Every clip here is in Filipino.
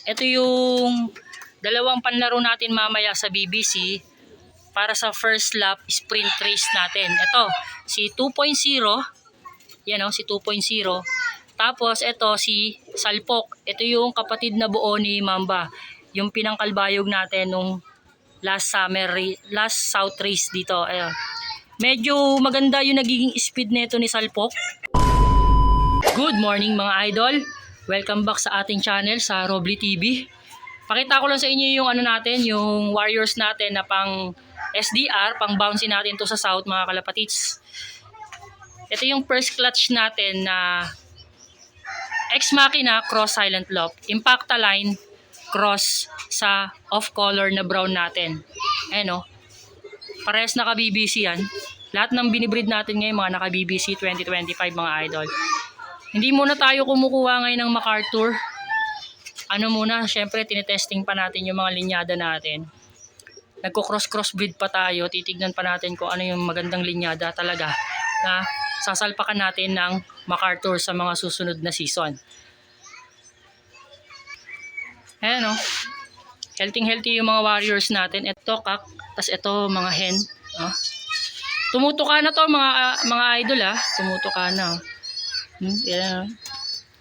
Ito yung dalawang panlaro natin mamaya sa BBC para sa first lap sprint race natin. Ito, si 2.0. Yan o, si 2.0. Tapos ito si Salpok. Ito yung kapatid na buo ni Mamba. Yung pinangkalbayog natin nung last South race dito. Ayan. Medyo maganda yung nagiging speed nito ni Salpok. Good morning mga idol. Welcome back sa ating channel sa Robly TV. Pakita ko lang sa inyo yung ano natin, yung Warriors natin na pang SDR, pang bouncy natin to sa South mga kalapatids. Ito yung first clutch natin na Ex Machina cross silent lock, Impacta line cross sa off color na brown natin. Ayan o. Parehas naka BBC yan. Lahat ng binibreed natin ngayon mga naka BBC 2025 mga idol. Hindi muna tayo kumukuha ngayon ng MacArthur. Ano muna, syempre tinetesting pa natin yung mga linyada natin. Nagko-cross breed pa tayo. Titignan pa natin kung ano yung magandang linyada talaga na sasalpakan natin ng MacArthur sa mga susunod na season. Ayan o. Healthy yung mga Warriors natin. Ito kak, tas ito mga hen. Tumutuka na to mga idol Tumutuka na. Yan.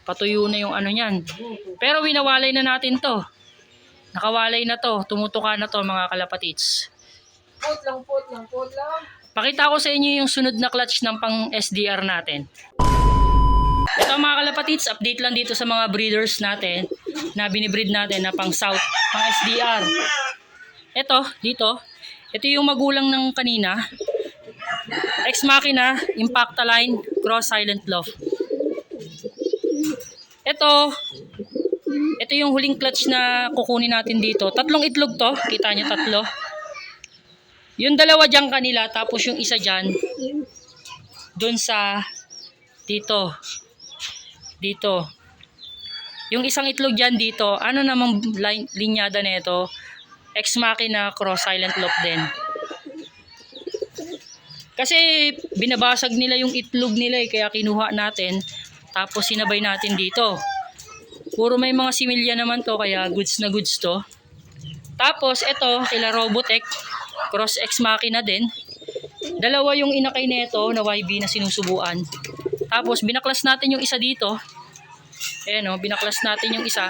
Patuyo na yung ano niyan. Pero winawalay na natin to. Nakawalay na to. Tumutuka na to mga kalapatids. Put lang. Pakita ko sa inyo yung sunod na clutch ng pang SDR natin. Ito mga kalapatids, update lang dito sa mga breeders natin na binibreed natin na pang South, pang SDR. Ito, dito. Ito yung magulang ng kanina. Ex Machina, Impacta line, cross silent lock. Ito yung huling clutch na kukunin natin dito. Tatlong itlog to. Kita nyo tatlo. Yung dalawa dyan kanila. Tapos yung isa dyan. Dun sa dito. Dito. Yung isang itlog dyan dito. Ano namang linyada na ito? Ex Machina cross silent lock din. Kasi binabasag nila yung itlog nila kaya kinuha natin. Tapos sinabay natin dito. Puro may mga similya naman to kaya goods na goods to. Tapos ito kila Robotech cross Ex Machina din. Dalawa yung inakay nito na YB na sinusubuan. Tapos binaklas natin yung isa dito. Ayan binaklas natin yung isa.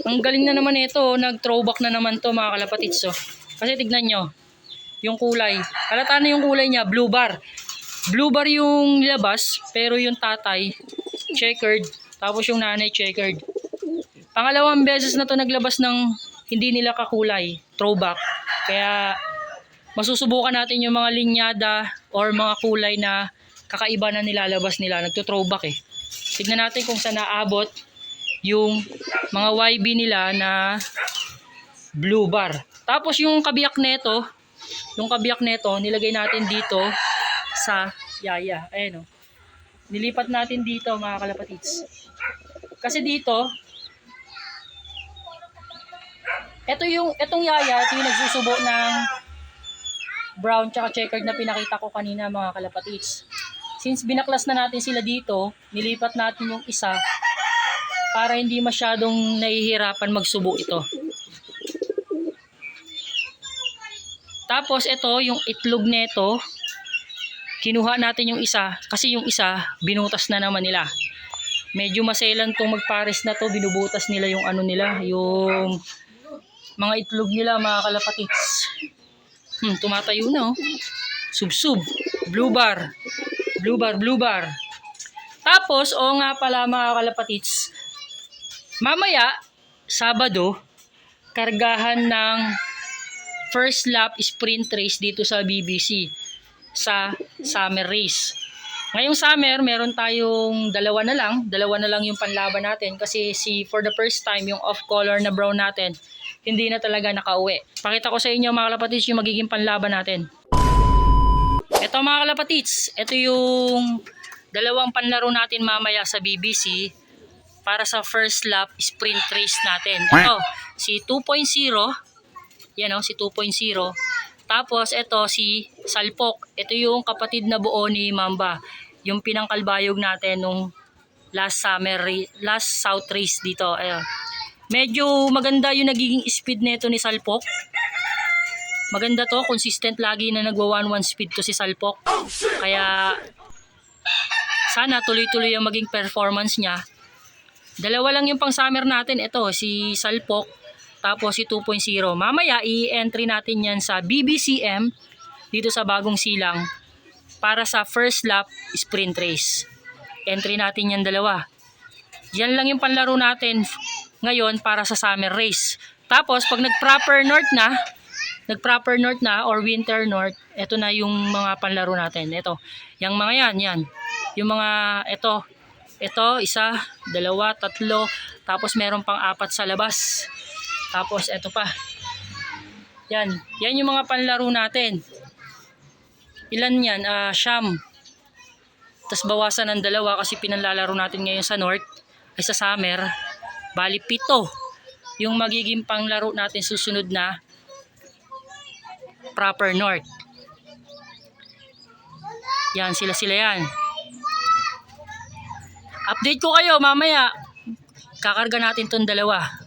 Ang galing na naman ito, nag-throwback na naman to mga kalapatids Kasi tignan nyo, yung kulay. Halata na yung kulay niya, blue bar. Blue bar yung nilabas, pero yung tatay checkered, tapos yung nanay checkered. Pangalawang beses na to naglabas ng hindi nila kakulay, throwback. Kaya masusubukan natin yung mga linyada or mga kulay na kakaiba na nilalabas nila. Nagto-throwback Tignan natin kung saan naabot yung mga YB nila na blue bar. Tapos yung kabiyak neto, nilagay natin dito sa yaya. Ayan Nilipat natin dito mga kalapatids. Kasi dito, etong yaya, ito yung nagsusubo ng brown tsaka checkered na pinakita ko kanina mga kalapatids. Since binaklas na natin sila dito, nilipat natin yung isa para hindi masyadong nahihirapan magsubo ito. Tapos ito, yung itlog neto, kinuha natin yung isa kasi yung isa binutas na naman nila. Medyo maselan tong magpares na to, binubutas nila yung ano nila, yung mga itlog nila mga kalapatids. Tumatayo na Sub-sub, blue bar. Tapos nga pala mga kalapatids, mamaya Sabado kargahan ng first lap sprint race dito sa BBC sa summer race. Ngayong summer, meron tayong dalawa na lang yung panlaban natin kasi for the first time yung off-color na brown natin hindi na talaga nakauwi. Pakita ko sa inyo mga kalapatids yung magiging panlaban natin. Ito mga kalapatids, ito yung dalawang panlaro natin mamaya sa BBC para sa first lap sprint race natin. Ito, si 2.0. Yan si 2.0. Tapos ito si Salpok. Ito yung kapatid na buo ni Mamba. Yung pinangkalbayog natin nung last South race dito. Ayan. Medyo maganda yung nagiging speed nito ni Salpok. Maganda to, consistent lagi na nagwa 1-1 speed to si Salpok. Kaya sana tuloy-tuloy ang maging performance niya. Dalawa lang yung pang summer natin. Ito, si Salpok, tapos si 2.0. Mamaya, i-entry natin yan sa BBCM dito sa Bagong Silang para sa first lap sprint race. Entry natin yan dalawa. Yan lang yung panlaro natin ngayon para sa summer race. Tapos, pag nag-proper north na or winter north, ito na yung mga panlaro natin. Ito, yung mga yan. Yung mga, ito, 1, 2, 3, tapos meron pang 4 sa labas. Tapos, ito pa. Yan yung mga panlaro natin. Ilan yan? Siyam. Tapos bawasan ng 2 kasi pinanlalaro natin ngayon sa north, ay sa summer. Bali 7 yung magiging panglaro natin susunod na proper north. Yan, sila yan. Update ko kayo mamaya. Kakarga natin tong 2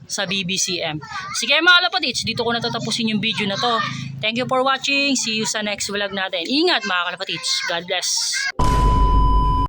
sa BBCM. Sige mga kalapatids, dito ko natatapusin yung video na to. Thank you for watching. See you sa next vlog natin. Ingat mga kalapatids. God bless.